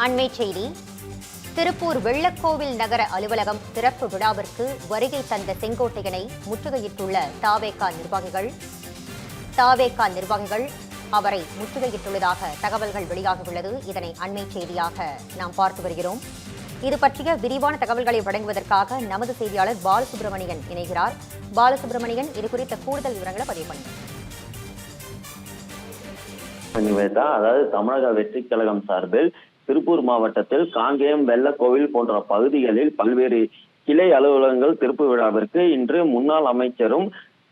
அண்மை செய்தி. திருப்பூர் வெள்ளக்கோவில் நகர அலுவலகம் திறப்பு விழாவிற்கு வருகை தந்த செங்கோட்டையனை முற்றுகையிட்டுள்ள தாவேகா நிர்வாகிகள் அவரை முற்றுகையிட்டுள்ளதாக தகவல்கள் வெளியாகியுள்ளது. இதனை அண்மை செய்தியாக நாம் பார்த்து வருகிறோம். இது பற்றிய விரிவான தகவல்களை வழங்குவதற்காக நமது செய்தியாளர் பாலசுப்ரமணியன் இணைகிறார். பாலசுப்ரமணியன், இது குறித்த கூடுதல் விவரங்களை பதிவு பண்ணுங்க. அதாவது தமிழக வெற்றி கழகம் சார்பில் திருப்பூர் மாவட்டத்தில் காங்கேயம், வெள்ளக்கோவில் போன்ற பகுதிகளில் பல்வேறு கிளை அலுவலகங்கள் திறப்பு விழாவிற்கு இன்று முன்னாள் அமைச்சரும்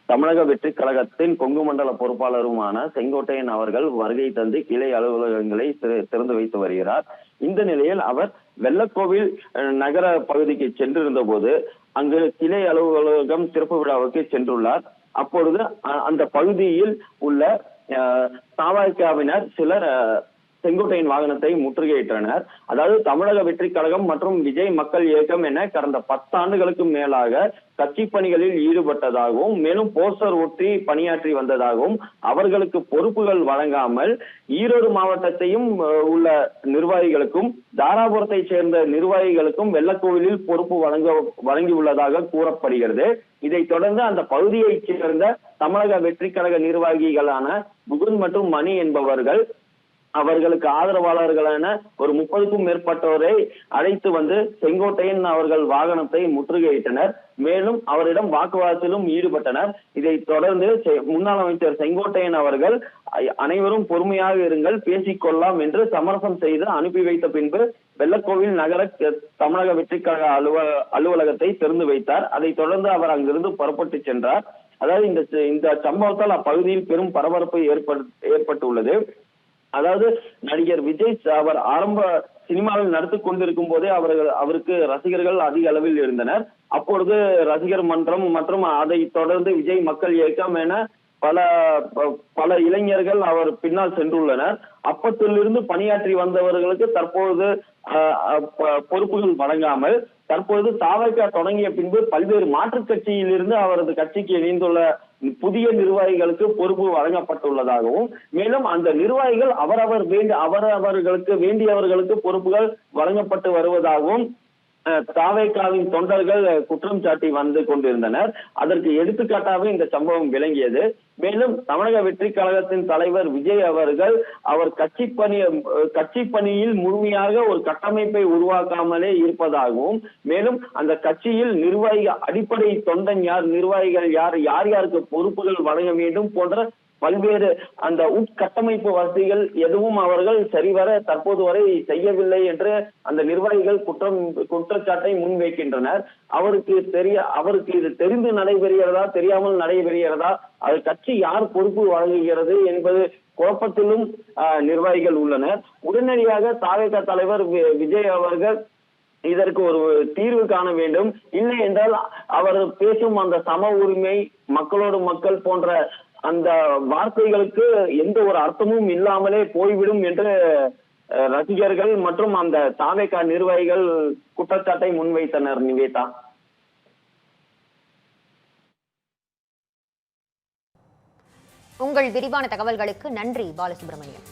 தமிழக வெற்றி கழகத்தின் கொங்கு மண்டல பொறுப்பாளருமான செங்கோட்டையன் அவர்கள் வருகை தந்து கிளை அலுவலகங்களை திறந்து வைத்து வருகிறார். இந்த நிலையில் அவர் வெள்ளக்கோவில் நகர பகுதிக்கு சென்றிருந்த போது அங்கு கிளை அலுவலகம் திறப்பு விழாவுக்கு சென்றுள்ளார். அப்பொழுது அந்த பகுதியில் உள்ள தாவேகாவினர் சிலர் செங்கோட்டையின் வாகனத்தை முற்றுகையிட்டனர். அதாவது தமிழக வெற்றி கழகம் மற்றும் விஜய் மக்கள் இயக்கம் என கடந்த 10 ஆண்டுகளுக்கு மேலாக கட்சி பணிகளில் ஈடுபட்டதாகவும், மேலும் போஸ்டர் ஒட்டி பணியாற்றி வந்ததாகவும், அவர்களுக்கு பொறுப்புகள் வழங்காமல் ஈரோடு மாவட்டத்தையும் உள்ள நிர்வாகிகளுக்கும், தாராபுரத்தை சேர்ந்த நிர்வாகிகளுக்கும் வெள்ளக்கோவிலில் பொறுப்பு வழங்கியுள்ளதாக கூறப்படுகிறது. இதைத் தொடர்ந்து அந்த பகுதியைச் சேர்ந்த தமிழக வெற்றி கழக நிர்வாகிகளான முகுந்த் மற்றும் மணி என்பவர்கள் அவர்களுக்கு ஆதரவாளர்களான ஒரு 30க்கும் மேற்பட்டோரை அழைத்து வந்து செங்கோட்டையன் அவர்கள் வாகனத்தை முற்றுகையிட்டனர். மேலும் அவரிடம் வாக்குவாதத்திலும் ஈடுபட்டனர். இதைத் தொடர்ந்து முன்னாள் அமைச்சர் செங்கோட்டையன் அவர்கள் அனைவரும் பொறுமையாக இருங்கள், பேசிக்கொள்ளலாம் என்று சமரசம் செய்து அனுப்பி வைத்த பின்பு வெள்ளக்கோவில் நகர தமிழக வெற்றி கழக அலுவலகத்தை திறந்து வைத்தார். அதைத் தொடர்ந்து அவர் அங்கிருந்து புறப்பட்டு சென்றார். அதாவது இந்த சம்பவத்தால் அப்பகுதியில் பெரும் பரபரப்பு ஏற்பட்டுள்ளது. அதாவது நடிகர் விஜய் அவர் ஆரம்ப சினிமாவில் நடித்து கொண்டிருக்கும் போதே அவருக்கு ரசிகர்கள் அதிக அளவில் இருந்தனர். அப்பொழுது ரசிகர் மன்றம் மற்றும் அதை தொடர்ந்து விஜய் மக்கள் இயக்கம் என பல இளைஞர்கள் அவர் பின்னால் சென்றுள்ளனர். அப்பத்திலிருந்து பணியாற்றி வந்தவர்களுக்கு தற்போது பொறுப்புகள் வழங்காமல் தற்போது தாவேகா தொடங்கிய பின்பு பல்வேறு மாற்றுக் கட்சியில் இருந்து அவரது கட்சிக்கு இணைந்துள்ள புதிய நிர்வாகிகளுக்கு பொறுப்பு வழங்கப்பட்டுள்ளதாகவும், மேலும் அந்த நிர்வாகிகள் அவரவர்களுக்கு வேண்டியவர்களுக்கு பொறுப்புகள் வழங்கப்பட்டு வருவதாகவும் தாவேகாவின் தொண்டர்கள் குற்றம் சாட்டி வந்து கொண்டிருந்தனர். அதற்கு எடுத்துக்காட்டாக இந்த சம்பவம் விளங்கியது. மேலும் தமிழக வெற்றி கழகத்தின் தலைவர் விஜய் அவர்கள் அவர் கட்சி பணியில் முழுமையாக ஒரு கட்டமைப்பை உருவாக்காமலே இருப்பதாகவும், மேலும் அந்த கட்சியில் அடிப்படை தொண்டன் யார், நிர்வாகிகள் யாருக்கு பொறுப்புகள் வழங்க வேண்டும் போன்ற பல்வேறு அந்த உட்கட்டமைப்பு வசதிகள் எதுவும் அவர்கள் சரிவர தற்போது வரை செய்யவில்லை என்று அந்த நிர்வாகிகள் குற்றச்சாட்டை முன்வைக்கின்றனர். அவருக்கு இது தெரிந்து நடைபெறுகிறதா, தெரியாமல் நடைபெறுகிறதா, அது கட்சி யார் பொறுப்பு வழங்குகிறது என்பது குழப்பத்திலும் நிர்வாகிகள் உள்ளனர். உடனடியாக தாவேகா தலைவர் விஜய் அவர்கள் இதற்கு ஒரு தீர்வு காண வேண்டும். இல்லை என்றால் அவர் பேசும் அந்த சம உரிமை, மக்களோடு மக்கள் போன்ற அந்த வார்த்தைகளுக்கு எந்த ஒரு அர்த்தமும் இல்லாமலே போய்விடும் என்று ரசிகர்கள் மற்றும் அந்த தாவேகா நிர்வாகிகள் குற்றச்சாட்டை முன்வைத்தனர். நிவேதா, உங்கள் விரிவான தகவல்களுக்கு நன்றி பாலசுப்ரமணியன்.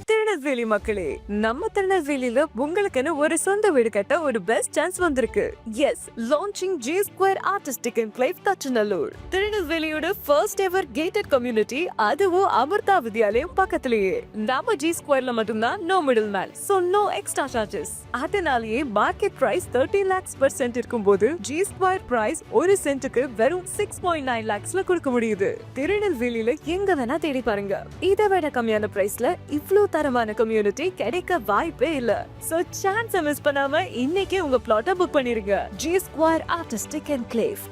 திருநெல்வேலி மக்களே, நம்ம திருநெல்வேலியில உங்களுக்குன்னு ஒரு சொந்த வீடு கட்ட ஒரு பெஸ்ட் சான்ஸ் வந்திருக்கு. Yes, launching G Square Artistic Enclave Thachanallur. திருநெல்வேலியோட ஃபர்ஸ்ட் எவர் கேட்டட் கம்யூனிட்டி, அதுவும் அமிர்தா வித்யாலயம் பக்கத்திலேயே. நம்ம G Squareல மட்டும்தான் no middle man, so no extra charges. அதனாலேயே market price 30 lakhs per cent இருக்கும்போது G Square பிரைஸ் ஒரு சென்ட்டுக்கு வெறும் 6.9 lakhsல கொடுக்க முடியுது. திருநெல்வேலியில எங்க வேணா தேடி பாருங்க, இதை விட கம்மியான பிரைஸ்ல இவ்ளோ தரமான கம்யூனிட்டி கிடைக்க வாய்ப்பே இல்ல. சோ சான்ஸ் மிஸ் பண்ணாம இன்னைக்கே உங்க பிளாட்டை புக் பண்ணிருங்க. G Square Artistic Enclave.